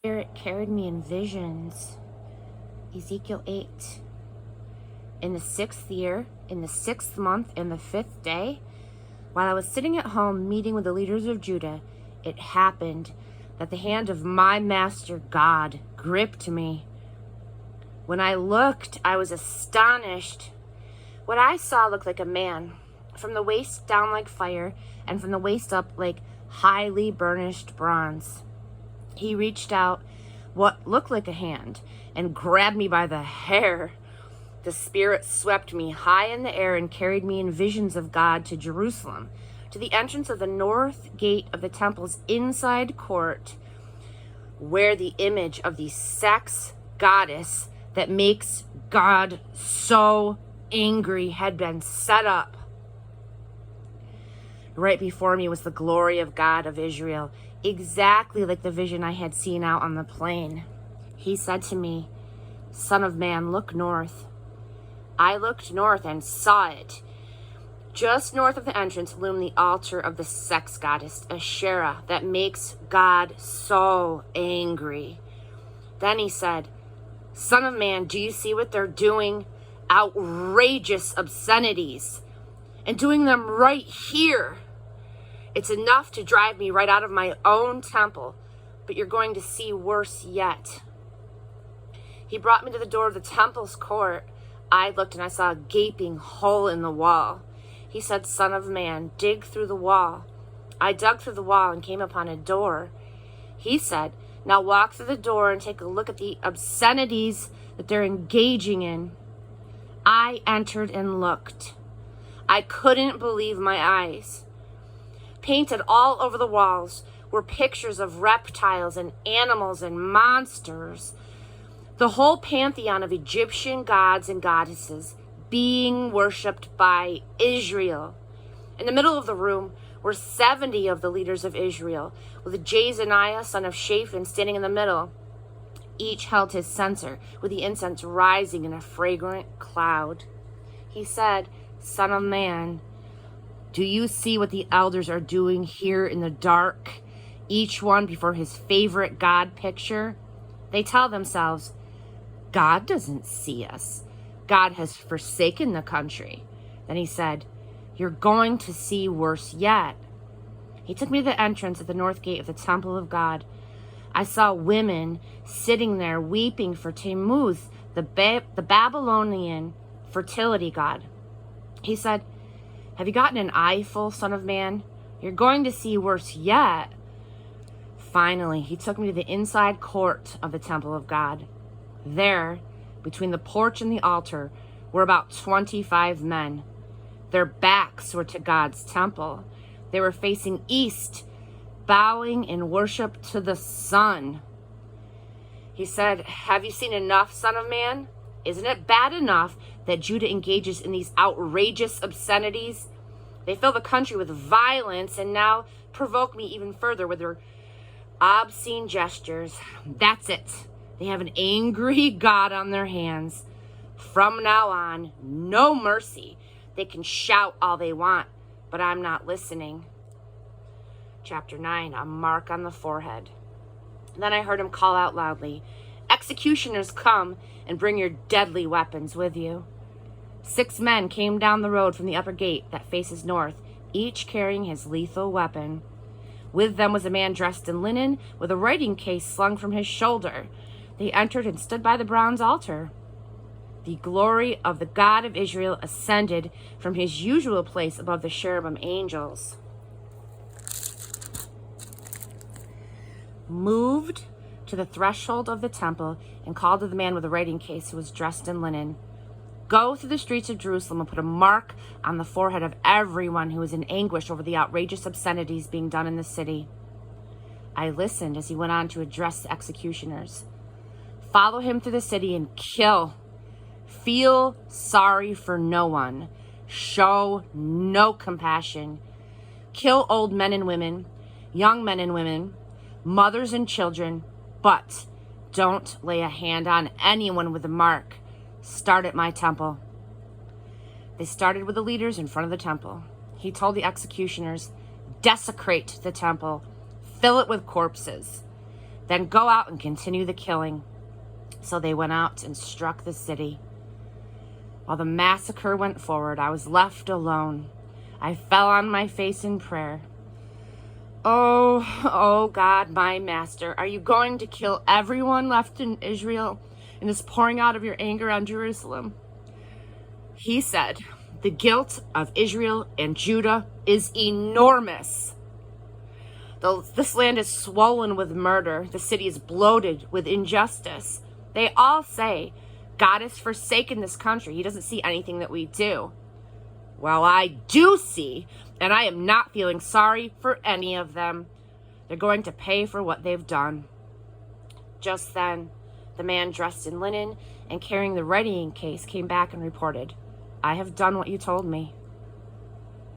Spirit carried me in visions. Ezekiel 8. In the 6th year, in the 6th month, in the 5th day, while I was sitting at home meeting with the leaders of Judah, it happened that the hand of my master God gripped me. When I looked, I was astonished. What I saw looked like a man, from the waist down like fire, and from the waist up like highly burnished bronze. He reached out what looked like a hand and grabbed me by the hair. The Spirit swept me high in the air and carried me in visions of God to Jerusalem, to the entrance of the north gate of the temple's inside court, where the image of the sex goddess that makes God so angry had been set up. Right before me was the glory of God of Israel, exactly like the vision I had seen out on the plain. He said to me, "Son of man, look north." I looked north and saw it. Just north of the entrance loomed the altar of the sex goddess, Asherah, that makes God so angry. Then he said, "Son of man, do you see what they're doing? Outrageous obscenities, and doing them right here. It's enough to drive me right out of my own temple, but you're going to see worse yet." He brought me to the door of the temple's court. I looked and I saw a gaping hole in the wall. He said, "Son of man, dig through the wall." I dug through the wall and came upon a door. He said, "Now walk through the door and take a look at the obscenities that they're engaging in." I entered and looked. I couldn't believe my eyes. Painted all over the walls were pictures of reptiles and animals and monsters. The whole pantheon of Egyptian gods and goddesses being worshipped by Israel. In the middle of the room were 70 of the leaders of Israel, with Jezaniah, son of Shaphan, standing in the middle. Each held his censer, with the incense rising in a fragrant cloud. He said, "Son of man, do you see what the elders are doing here in the dark, each one before his favorite God picture? They tell themselves, 'God doesn't see us. God has forsaken the country.'" Then he said, "You're going to see worse yet." He took me to the entrance at the north gate of the temple of God. I saw women sitting there weeping for Tammuz, the Babylonian fertility god. He said, "Have you gotten an eyeful, son of man? You're going to see worse yet." Finally, he took me to the inside court of the temple of God. There, between the porch and the altar, were about 25 men. Their backs were to God's temple. They were facing east, bowing in worship to the sun. He said, "Have you seen enough, son of man? Isn't it bad enough that Judah engages in these outrageous obscenities? They fill the country with violence and now provoke me even further with their obscene gestures. That's it. They have an angry God on their hands. From now on, no mercy. They can shout all they want, but I'm not listening." Chapter 9, a mark on the forehead. Then I heard him call out loudly, "Executioners, come and bring your deadly weapons with you." 6 men came down the road from the upper gate that faces north, each carrying his lethal weapon. With them was a man dressed in linen, with a writing case slung from his shoulder. They entered and stood by the bronze altar. The glory of the God of Israel ascended from his usual place above the cherubim angels. Moved to the threshold of the temple and called to the man with the writing case who was dressed in linen, "Go through the streets of Jerusalem and put a mark on the forehead of everyone who is in anguish over the outrageous obscenities being done in the city." I listened as he went on to address the executioners. "Follow him through the city and kill. Feel sorry for no one. Show no compassion. Kill old men and women, young men and women, mothers and children, but don't lay a hand on anyone with a mark. Start at my temple." They started with the leaders in front of the temple. He told the executioners, "Desecrate the temple. Fill it with corpses. Then go out and continue the killing." So they went out and struck the city. While the massacre went forward, I was left alone. I fell on my face in prayer. Oh God, my master, are you going to kill everyone left in Israel and is pouring out of your anger on Jerusalem? He said, "The guilt of Israel and Judah is enormous. This land is swollen with murder. The city is bloated with injustice. They all say, 'God has forsaken this country. He doesn't see anything that we do.' Well, I do see, and I am not feeling sorry for any of them. They're going to pay for what they've done." Just then, the man dressed in linen and carrying the writing case came back and reported, "I have done what you told me.